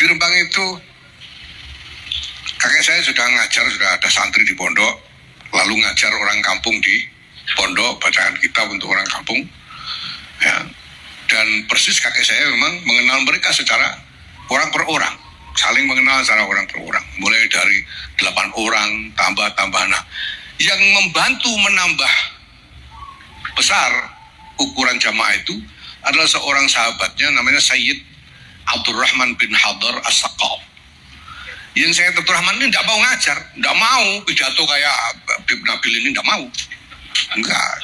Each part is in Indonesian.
Rembang itu kakek saya sudah ngajar, sudah ada santri di pondok, lalu ngajar orang kampung di pondok, bacaan kitab untuk orang kampung, ya. Dan persis kakek saya memang mengenal mereka secara orang per orang, saling mengenal secara orang per orang, mulai dari 8 orang tambah. Nah, yang membantu menambah besar ukuran jamaah itu adalah seorang sahabatnya namanya Sayyid Abdurrahman bin Hadar As-Saqaf. Yang Sayyid Abdurrahman ini tidak mau ngajar, tidak mau pidato kayak Habib Nabil ini, tidak mau. Enggak.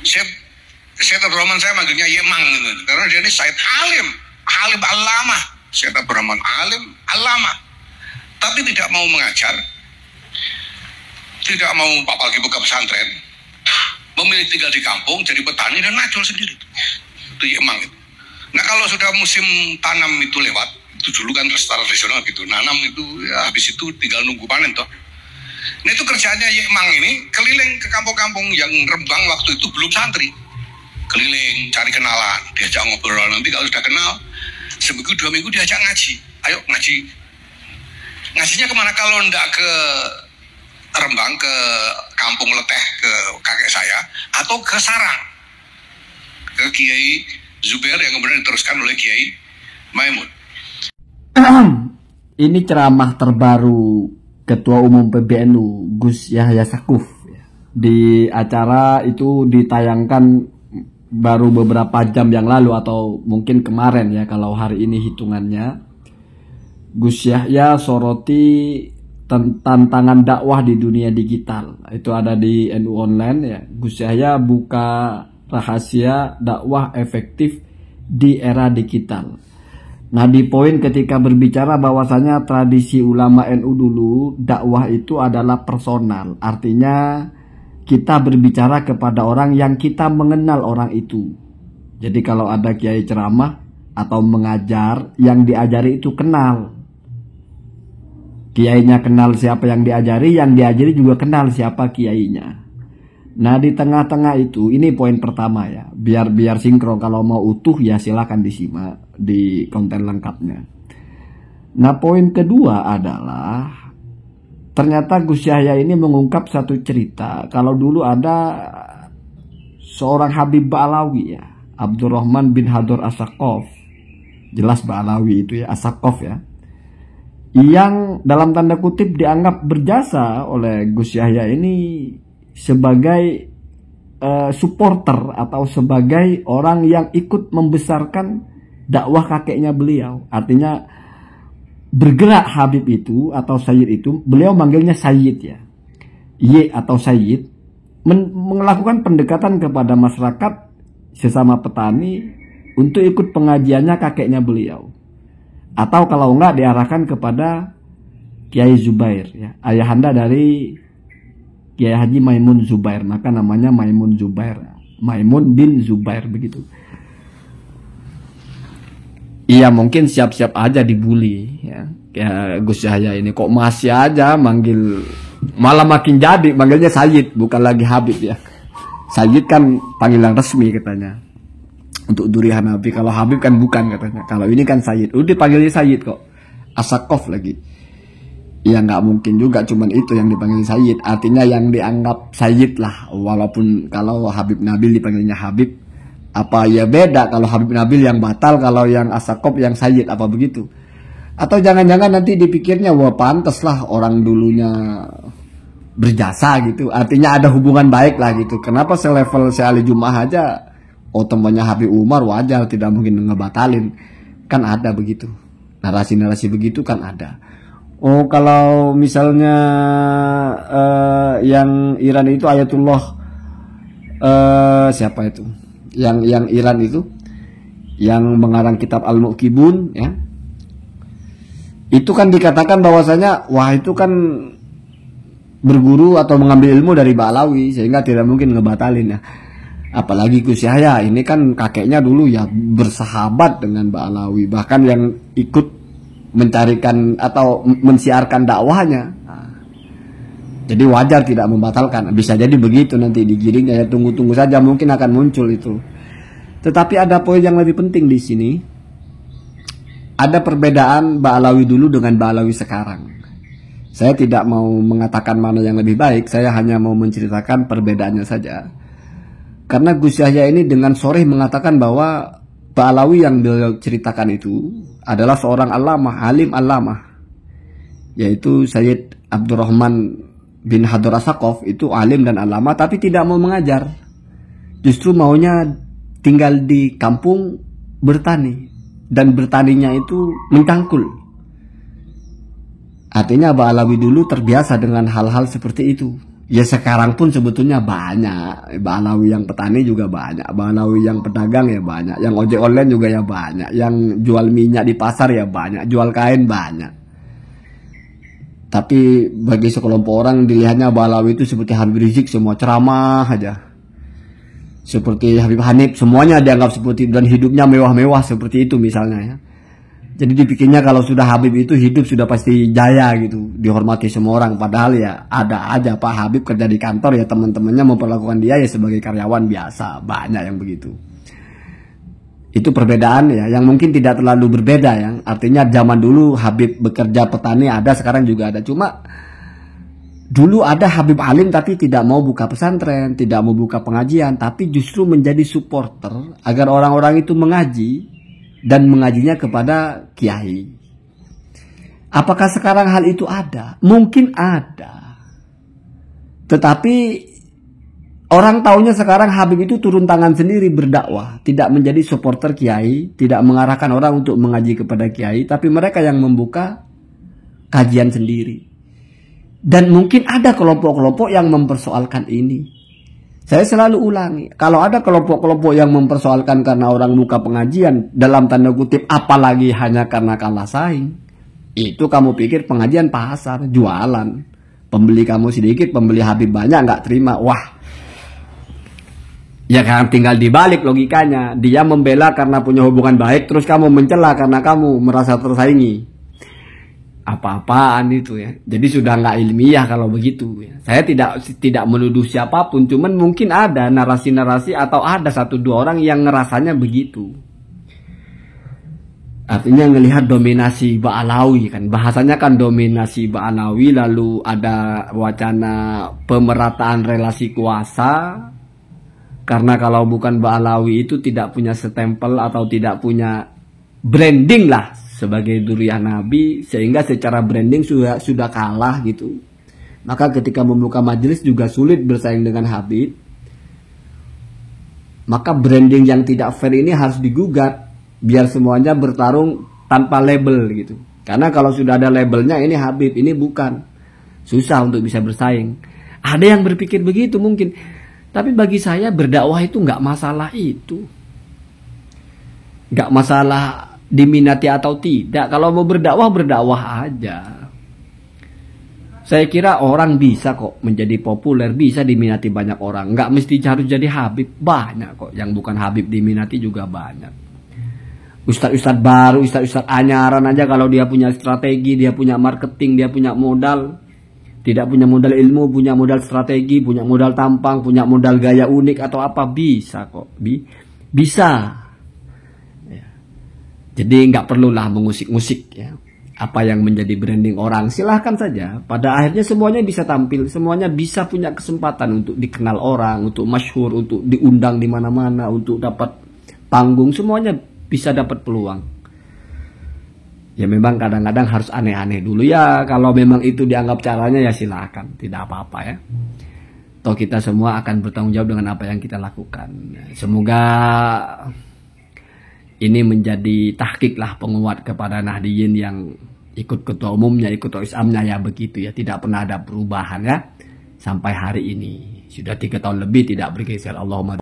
Sayyid Abdurrahman saya manggilnya Yemang gitu. Karena dia ini Sayyid Alim Alama. Sayyid Abdurrahman Alim Alama. Tapi tidak mau mengajar, tidak mau apalagi buka pesantren, memilih tinggal di kampung, jadi petani dan najol sendiri. Itu Yemang itu. Nah kalau sudah musim tanam itu lewat, itu dulu kan tradisional gitu, nanam itu ya, habis itu tinggal nunggu panen toh. Nah itu kerjanya Yemang ini keliling ke kampung-kampung yang Rembang waktu itu belum santri, keliling cari kenalan, diajak ngobrol. Nanti kalau sudah kenal, seminggu 2 minggu diajak ngaji. Ayo ngaji. Ngajinya kemana kalau ndak ke Rembang, ke kampung Leteh, ke kakek saya, atau ke Sarang, ke Kiai Zubair yang kemudian diteruskan oleh Kiai Maimun. Ini ceramah terbaru Ketua Umum PBNU Gus Yahya Stakuf. Di acara itu ditayangkan baru beberapa jam yang lalu atau mungkin kemarin ya kalau hari ini hitungannya. Gus Yahya soroti tantangan dakwah di dunia digital. Itu ada di NU Online ya. Gus Yahya buka rahasia dakwah efektif di era digital. Nah di poin ketika berbicara bahwasanya tradisi ulama NU dulu dakwah itu adalah personal. Artinya kita berbicara kepada orang yang kita mengenal orang itu. Jadi kalau ada kiai ceramah atau mengajar, yang diajari itu kenal. Kiainya kenal siapa yang diajari juga kenal siapa kiainya. Nah di tengah-tengah itu, ini poin pertama ya, biar sinkron. Kalau mau utuh ya silakan disimak di konten lengkapnya. Nah poin kedua adalah ternyata Gus Yahya ini mengungkap satu cerita. Kalau dulu ada seorang Habib Ba'alawi ya, Abdurrahman bin Hadar As-Saqaf, jelas Ba'alawi itu ya, As-Saqaf ya, yang dalam tanda kutip dianggap berjasa oleh Gus Yahya ini sebagai supporter atau sebagai orang yang ikut membesarkan dakwah kakeknya beliau. Artinya bergerak Habib itu atau Sayyid itu, beliau manggilnya Sayyid ya, Y atau Sayyid, melakukan pendekatan kepada masyarakat sesama petani untuk ikut pengajiannya kakeknya beliau. Atau kalau enggak diarahkan kepada Kiai Zubair ya, ayahanda dari Kiai Haji Maimun Zubair, maka namanya Maimun Zubair, Maimun bin Zubair begitu. Iya mungkin siap-siap aja dibully ya. Ya Gus Yahya ini kok masih aja manggil, malah makin jadi manggilnya Sayyid bukan lagi Habib ya. Sayyid kan panggilan resmi katanya untuk duri Hanafi, kalau Habib kan bukan katanya. Kalau ini kan Sayyid, udah dipanggilnya Sayyid kok, As-Saqaf lagi. Ya nggak mungkin juga cuman itu yang dipanggil Sayyid, artinya yang dianggap Sayyid lah. Walaupun kalau Habib Nabil dipanggilnya Habib, apa ya beda kalau Habib Nabil yang batal, kalau yang As-Saqaf yang Sayyid, apa begitu? Atau jangan-jangan nanti dipikirnya wah pantes lah orang dulunya berjasa gitu, artinya ada hubungan baik lah gitu. Kenapa selevel Ali Jum'ah aja, oh temannya Habib Umar, wajar, tidak mungkin ngebatalin. Kan ada begitu, narasi-narasi begitu kan ada. Oh kalau misalnya yang Iran itu Ayatullah siapa itu? Yang Iran itu yang mengarang kitab Al-Mu'qibun ya. Itu kan dikatakan bahwasanya wah itu kan berguru atau mengambil ilmu dari Ba'alawi sehingga tidak mungkin ngebatalin ya. Apalagi Gus Yahya ini kan kakeknya dulu ya bersahabat dengan Ba'alawi, bahkan yang ikut mencarikan atau mensiarkan dakwahnya. Nah, jadi wajar tidak membatalkan. Bisa jadi begitu nanti digiringnya ya, tunggu-tunggu saja mungkin akan muncul itu. Tetapi ada poin yang lebih penting di sini. ada perbedaan Ba'alawi dulu dengan Ba'alawi sekarang. Saya tidak mau mengatakan mana yang lebih baik, saya hanya mau menceritakan perbedaannya saja. Karena Gus Yahya ini dengan soreh mengatakan bahwa Ba'alawi yang beliau ceritakan itu adalah seorang alamah, alim alamah, yaitu Sayyid Abdurrahman bin Hadar As-Saqaf. Itu alim dan alamah tapi tidak mau mengajar, justru maunya tinggal di kampung bertani, dan bertaninya itu mencangkul. Artinya Ba'alawi dulu terbiasa dengan hal-hal seperti itu. Ya sekarang pun sebetulnya banyak Ba'alawi yang petani juga banyak, Ba'alawi yang pedagang ya banyak, yang ojek online juga ya banyak, yang jual minyak di pasar ya banyak, jual kain banyak. Tapi bagi sekelompok orang dilihatnya Ba'alawi itu seperti Habib Rizik, semua ceramah aja. Seperti Habib Hanif, semuanya dianggap seperti itu, dan hidupnya mewah-mewah seperti itu misalnya ya. Jadi dipikirnya kalau sudah Habib itu hidup sudah pasti jaya gitu, dihormati semua orang. Padahal ya ada aja Pak Habib kerja di kantor ya teman-temannya memperlakukan dia ya sebagai karyawan biasa, banyak yang begitu. Itu perbedaan ya, yang mungkin tidak terlalu berbeda ya. Artinya zaman dulu Habib bekerja petani ada, sekarang juga ada. Cuma dulu ada Habib alim tapi tidak mau buka pesantren, tidak mau buka pengajian, tapi justru menjadi supporter agar orang-orang itu mengaji dan mengajinya kepada kiai. Apakah sekarang hal itu ada? Mungkin ada. Tetapi orang taunya sekarang Habib itu turun tangan sendiri berdakwah, tidak menjadi supporter kiai, tidak mengarahkan orang untuk mengaji kepada kiai, tapi mereka yang membuka kajian sendiri. Dan mungkin ada kelompok-kelompok yang mempersoalkan ini. Saya selalu ulangi, kalau ada kelompok-kelompok yang mempersoalkan karena orang buka pengajian, dalam tanda kutip apalagi hanya karena kalah saing, itu kamu pikir pengajian pasar, jualan. Pembeli kamu sedikit, pembeli Habib banyak, nggak terima. Wah, ya kan tinggal dibalik logikanya. Dia membela karena punya hubungan baik, terus kamu mencela karena kamu merasa tersaingi. Apa-apaan itu ya. Jadi sudah nggak ilmiah kalau begitu ya. Saya tidak menuduh siapapun, cuman mungkin ada narasi-narasi atau ada satu dua orang yang ngerasanya begitu. Artinya ngelihat dominasi Ba'alawi kan, bahasanya kan dominasi Ba'alawi, lalu ada wacana pemerataan relasi kuasa. Karena kalau bukan Ba'alawi itu tidak punya stempel atau tidak punya branding lah sebagai dzurriyyah Nabi, sehingga secara branding sudah kalah gitu. Maka ketika membuka majelis juga sulit bersaing dengan Habib. Maka branding yang tidak fair ini harus digugat biar semuanya bertarung tanpa label gitu. Karena kalau sudah ada labelnya ini Habib, ini bukan, susah untuk bisa bersaing. Ada yang berpikir begitu mungkin. Tapi bagi saya berdakwah itu nggak masalah itu. Nggak masalah diminati atau tidak. Kalau mau berdakwah, berdakwah aja. Saya kira orang bisa kok menjadi populer, bisa diminati banyak orang. Nggak mesti harus jadi Habib. Banyak kok yang bukan Habib diminati juga banyak. Ustadz-ustadz baru, ustadz-ustadz anyaran aja kalau dia punya strategi, dia punya marketing, dia punya modal. Tidak punya modal ilmu, punya modal strategi, punya modal tampang, punya modal gaya unik atau apa, bisa kok. Bisa. Jadi nggak perlulah mengusik-ngusik ya apa yang menjadi branding orang. Silahkan saja. Pada akhirnya semuanya bisa tampil, semuanya bisa punya kesempatan untuk dikenal orang, untuk masyhur, untuk diundang di mana-mana, untuk dapat panggung, semuanya bisa dapat peluang. Ya memang kadang-kadang harus aneh-aneh dulu ya. Kalau memang itu dianggap caranya ya silahkan, tidak apa-apa ya. Toh kita semua akan bertanggung jawab dengan apa yang kita lakukan. Semoga ini menjadi tahqiq lah, penguat kepada Nahdiyin yang ikut ketua umumnya, ikut Islamnya ya begitu ya. Tidak pernah ada perubahan ya sampai hari ini. Sudah 3 tahun lebih tidak bergeser. Allahumma